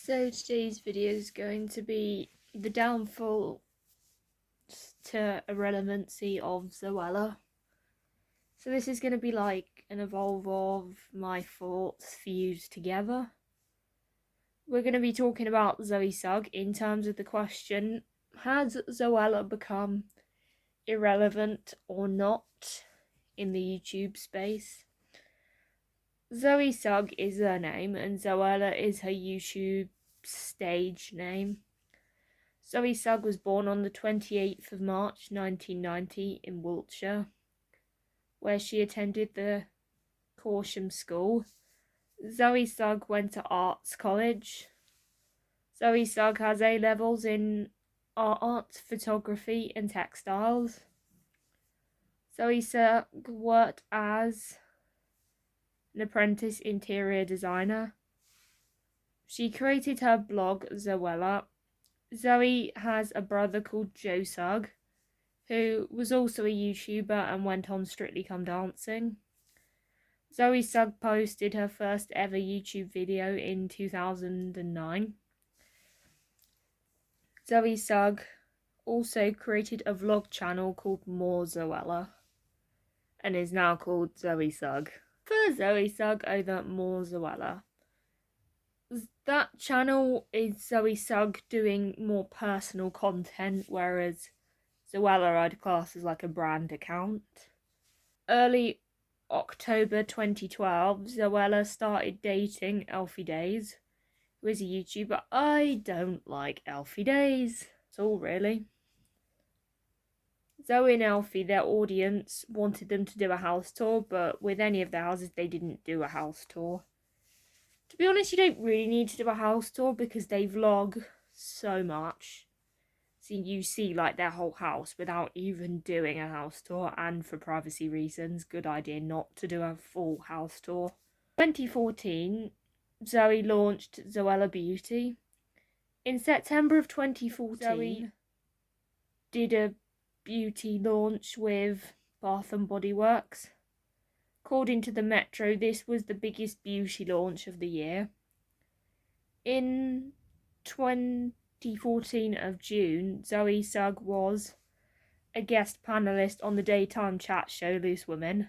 So today's video is going to be the downfall to irrelevancy of Zoella. So this is going to be like an evolve of my thoughts fused together. We're going to be talking about Zoe Sugg in terms of the question, has Zoella become irrelevant or not in the YouTube space? Zoe Sugg is her name and Zoella is her YouTube stage name. Zoe Sugg was born on the 28th of March 1990 in Wiltshire, where she attended the Corsham School. Zoe Sugg went to Arts College. Zoe Sugg has A-levels in art, photography and textiles. Zoe Sugg worked as an apprentice interior designer. She created her blog, Zoella. Zoe has a brother called Joe Sugg, who was also a YouTuber and went on Strictly Come Dancing. Zoe Sugg posted her first ever YouTube video in 2009. Zoe Sugg also created a vlog channel called More Zoella and is now called Zoe Sugg. For Zoe Sugg over More Zoella. That channel is Zoe Sugg doing more personal content, whereas Zoella I'd class as like a brand account. Early October 2012, Zoella started dating Elfie Days, who is a YouTuber. I don't like Elfie Days at all, really. Zoe and Elfie, their audience wanted them to do a house tour, but with any of the houses, they didn't do a house tour. To be honest, you don't really need to do a house tour because they vlog so much. So you see like their whole house without even doing a house tour, and for privacy reasons, good idea not to do a full house tour. 2014, Zoe launched Zoella Beauty. In September of 2014, Zoe did a beauty launch with Bath and Body Works. According to the Metro, this was the biggest beauty launch of the year. In 2014 of June, Zoe Sugg was a guest panellist on the daytime chat show Loose Women.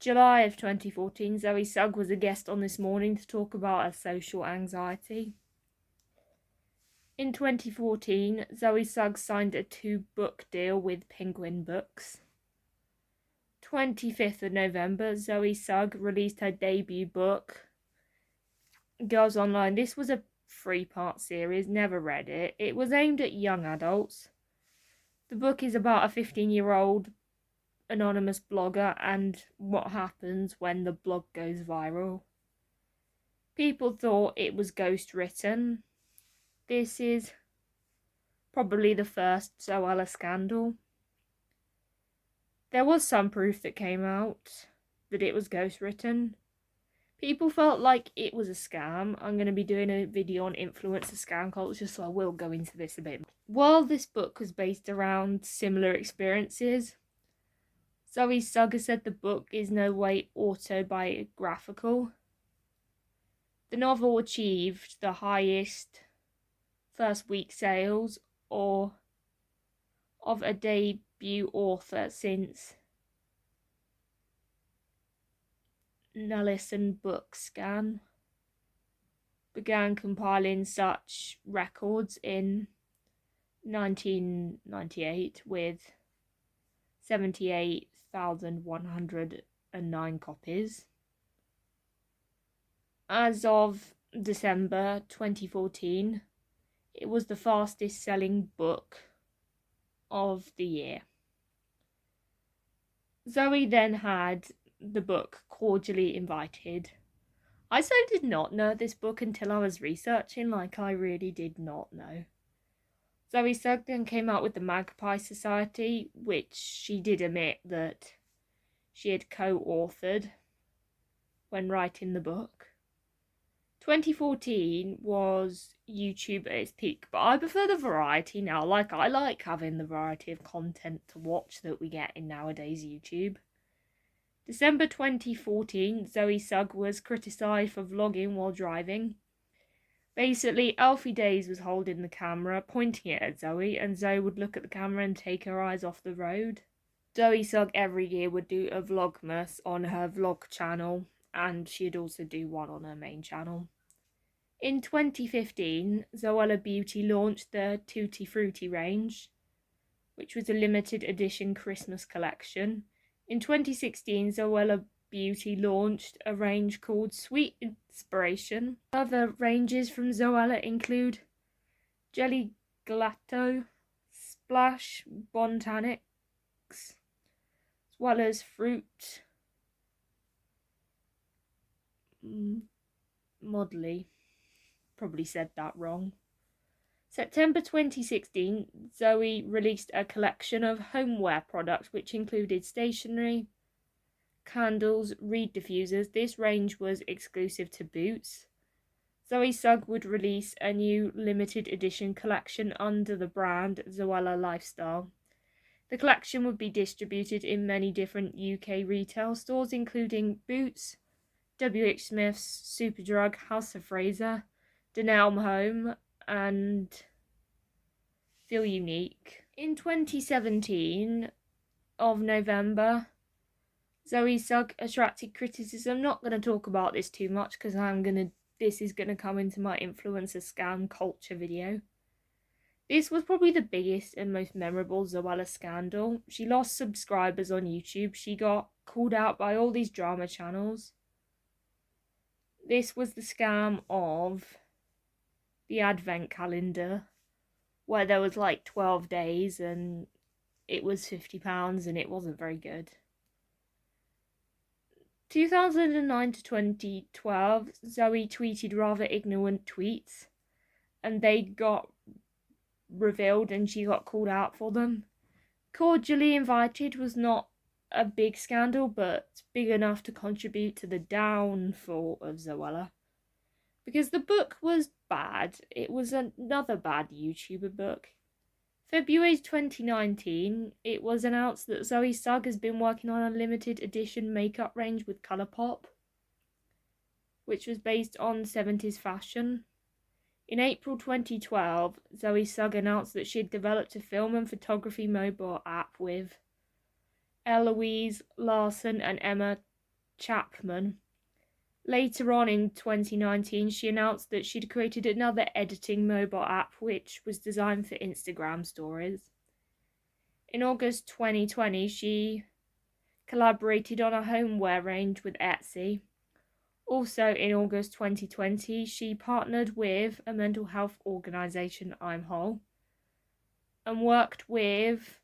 July of 2014, Zoe Sugg was a guest on This Morning to talk about her social anxiety. In 2014, Zoe Sugg signed a 2-book deal with Penguin Books. 25th of November, Zoe Sugg released her debut book, Girls Online. This was a 3-part series, never read it. It was aimed at young adults. The book is about a 15-year-old anonymous blogger and what happens when the blog goes viral. People thought it was ghost written. This is probably the first Zoella scandal. There was some proof that came out that it was ghost written. People felt like it was a scam. I'm going to be doing a video on influencer scam culture, so I will go into this a bit. While this book was based around similar experiences, Zoe Sugg said the book is no way autobiographical. The novel achieved the highest first week sales of a debut author since Nelson Bookscan began compiling such records in 1998 with 78,109 copies. As of December 2014, it was the fastest selling book of the year. Zoe then had the book Cordially Invited. I so did not know this book until I was researching, I really did not know. Zoe Sugg then came out with the Magpie Society, which she did admit that she had co-authored when writing the book. 2014 was YouTube at its peak, but I prefer the variety now. I like having the variety of content to watch that we get in nowadays YouTube. December 2014, Zoe Sugg was criticised for vlogging while driving. Basically, Alfie Days was holding the camera, pointing it at Zoe, and Zoe would look at the camera and take her eyes off the road. Zoe Sugg every year would do a Vlogmas on her vlog channel, and she'd also do one on her main channel. In 2015, Zoella Beauty launched the Tutti Frutti range, which was a limited edition Christmas collection. In 2016, Zoella Beauty launched a range called Sweet Inspiration. Other ranges from Zoella include Jelly Gelato, Splash Botanics, as well as Fruit Modley. Probably said that wrong. September 2016, Zoe released a collection of homeware products which included stationery, candles, reed diffusers. This range was exclusive to Boots. Zoe Sugg would release a new limited edition collection under the brand Zoella Lifestyle. The collection would be distributed in many different UK retail stores, including Boots, WH Smith's, Superdrug, House of Fraser, Denelm Home, and Feel Unique. In 2017 of November, Zoe Sugg attracted criticism. I'm not going to talk about this too much because this is going to come into my influencer scam culture video. This was probably the biggest and most memorable Zoella scandal. She lost subscribers on YouTube. She got called out by all these drama channels. This was the scam of the advent calendar, where there was like 12 days and it was £50 and it wasn't very good. 2009 to 2012, Zoe tweeted rather ignorant tweets and they got revealed and she got called out for them. Cordially Invited was not a big scandal, but big enough to contribute to the downfall of Zoella. Because the book was bad. It was another bad YouTuber book. February 2019, it was announced that Zoe Sugg has been working on a limited edition makeup range with Colourpop, which was based on 70s fashion. In April 2012, Zoe Sugg announced that she had developed a film and photography mobile app with Eloise Larson and Emma Chapman. Later on in 2019, she announced that she'd created another editing mobile app which was designed for Instagram stories. In August 2020, she collaborated on a homeware range with Etsy. Also in August 2020, she partnered with a mental health organisation, I'm Whole, and worked with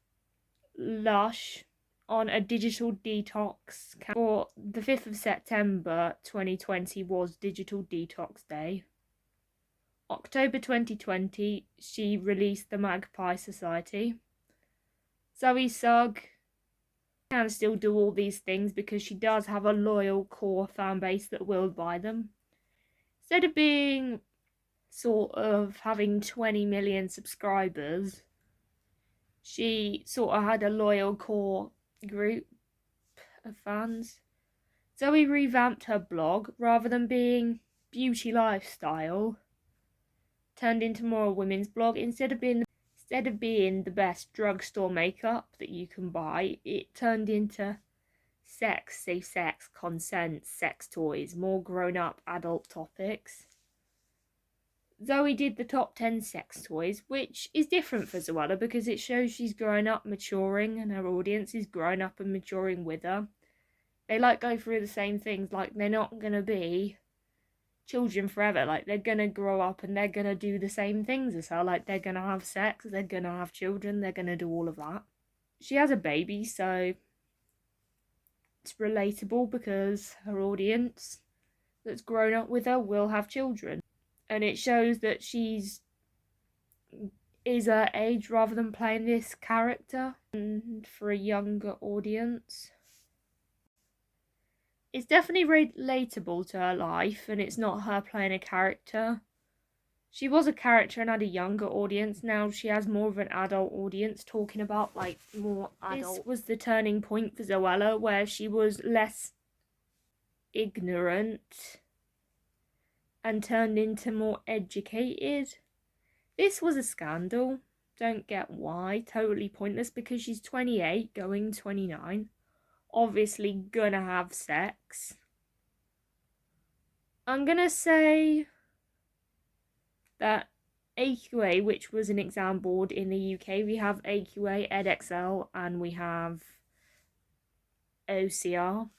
Lush on a digital detox for the 5th of September 2020 was Digital Detox Day. October 2020, she released the Magpie Society. Zoe Sugg can still do all these things because she does have a loyal core fan base that will buy them. Instead of being sort of having 20 million subscribers, she sort of had a loyal core group of fans. Zoe revamped her blog. Rather than being beauty lifestyle, turned into more a women's blog. Instead of being the best drugstore makeup that you can buy, it turned into sex, safe sex, consent, sex toys, more grown-up adult topics. Zoe did the top 10 sex toys, which is different for Zoella because it shows she's grown up, maturing, and her audience is growing up and maturing with her. They go through the same things, they're not going to be children forever, they're going to grow up and they're going to do the same things as her, they're going to have sex, they're going to have children, they're going to do all of that. She has a baby, so it's relatable because her audience that's grown up with her will have children. And it shows that is her age rather than playing this character and for a younger audience. It's definitely relatable to her life and it's not her playing a character. She was a character and had a younger audience. Now she has more of an adult audience talking about more adult. This was the turning point for Zoella where she was less ignorant and turned into more educated. This was a scandal. Don't get why. Totally pointless because she's 28 going 29. Obviously gonna have sex. I'm gonna say that AQA, which was an exam board in the UK, we have AQA, EdXL, and we have OCR.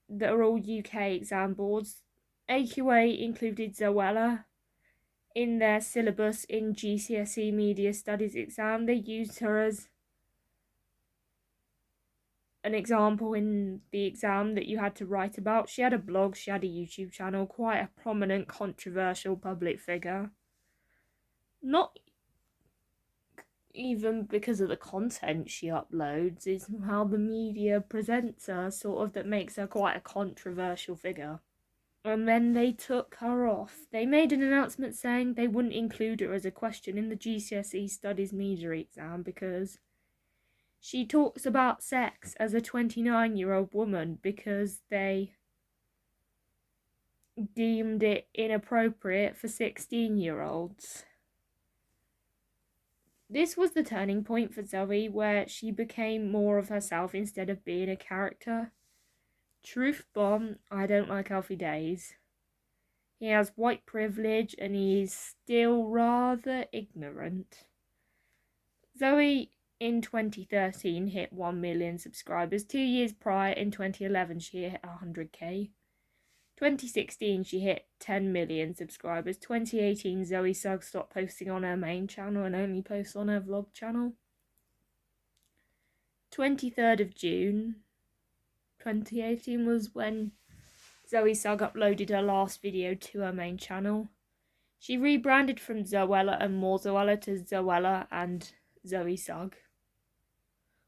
They're all UK exam boards. AQA included Zoella in their syllabus in GCSE Media Studies exam. They used her as an example in the exam that you had to write about. She had a blog, she had a YouTube channel, quite a prominent, controversial public figure. Not even because of the content she uploads, is how the media presents her, sort of, that makes her quite a controversial figure. And then they took her off. They made an announcement saying they wouldn't include her as a question in the GCSE Studies Media exam because she talks about sex as a 29-year-old woman because they deemed it inappropriate for 16-year-olds. This was the turning point for Zoe, where she became more of herself instead of being a character. Truth bomb, I don't like Alfie Days. He has white privilege and he's still rather ignorant. Zoe in 2013 hit 1 million subscribers. 2 years prior, in 2011, she hit 100k. 2016, she hit 10 million subscribers. 2018, Zoe Sugg stopped posting on her main channel and only posts on her vlog channel. 23rd of June, 2018 was when Zoe Sugg uploaded her last video to her main channel. She rebranded from Zoella and More Zoella to Zoella and Zoe Sugg,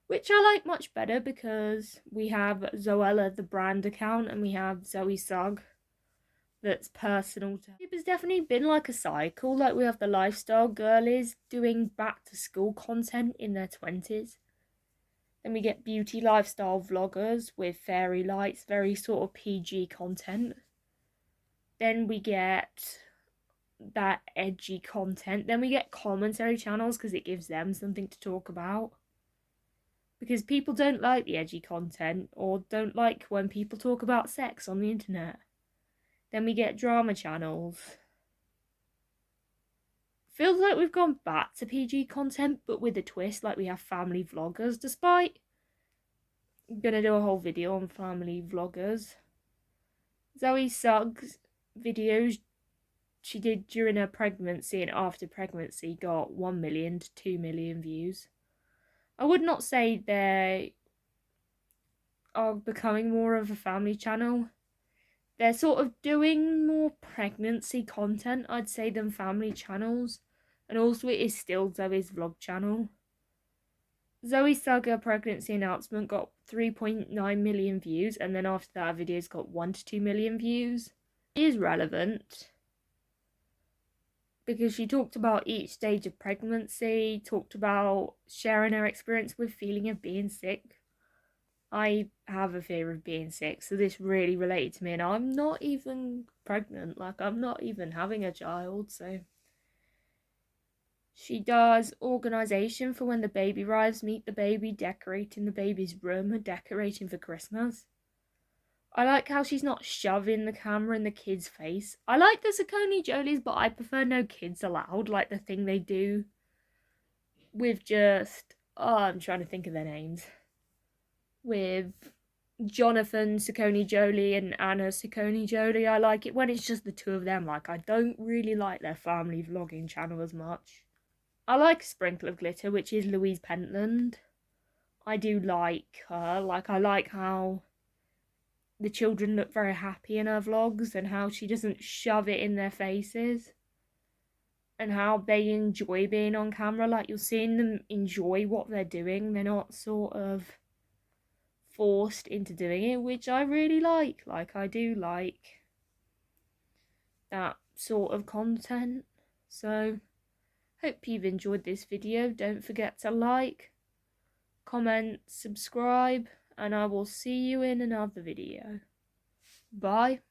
which I like much better because we have Zoella, the brand account, and we have Zoe Sugg, that's personal to her. It's definitely been like a cycle. Like, we have the lifestyle girlies doing back to school content in their 20s. Then we get beauty lifestyle vloggers with fairy lights, very sort of PG content. Then we get that edgy content. Then we get commentary channels because it gives them something to talk about. Because people don't like the edgy content or don't like when people talk about sex on the internet. Then we get drama channels. Feels like we've gone back to PG content, but with a twist, like we have family vloggers, despite I'm gonna do a whole video on family vloggers. Zoe Sugg's videos she did during her pregnancy and after pregnancy got 1 million to 2 million views. I would not say they are becoming more of a family channel. They're sort of doing more pregnancy content, I'd say, than family channels. And also it is still Zoe's vlog channel. Zoe Sugg, her pregnancy announcement, got 3.9 million views, and then after that, her videos got 1 to 2 million views. It is relevant because she talked about each stage of pregnancy, talked about sharing her experience with feeling of being sick. I have a fear of being sick, so this really related to me, and I'm not even pregnant, like I'm not even having a child, so. She does organisation for when the baby arrives, meet the baby, decorating the baby's room, and decorating for Christmas. I like how she's not shoving the camera in the kid's face. I like the Saucony Jolies, but I prefer no kids allowed, like the thing they do with just, I'm trying to think of their names. With Jonathan Saucony Jolie and Anna Saucony Jolie. I like it when it's just the two of them. Like, I don't really like their family vlogging channel as much. I like a sprinkle of glitter, which is Louise Pentland. I do like her. Like, I like how the children look very happy in her vlogs and how she doesn't shove it in their faces. And how they enjoy being on camera. Like, you're seeing them enjoy what they're doing. They're not sort of forced into doing it, which I really like. Like, I do like that sort of content. So, hope you've enjoyed this video. Don't forget to like, comment, subscribe, and I will see you in another video. Bye.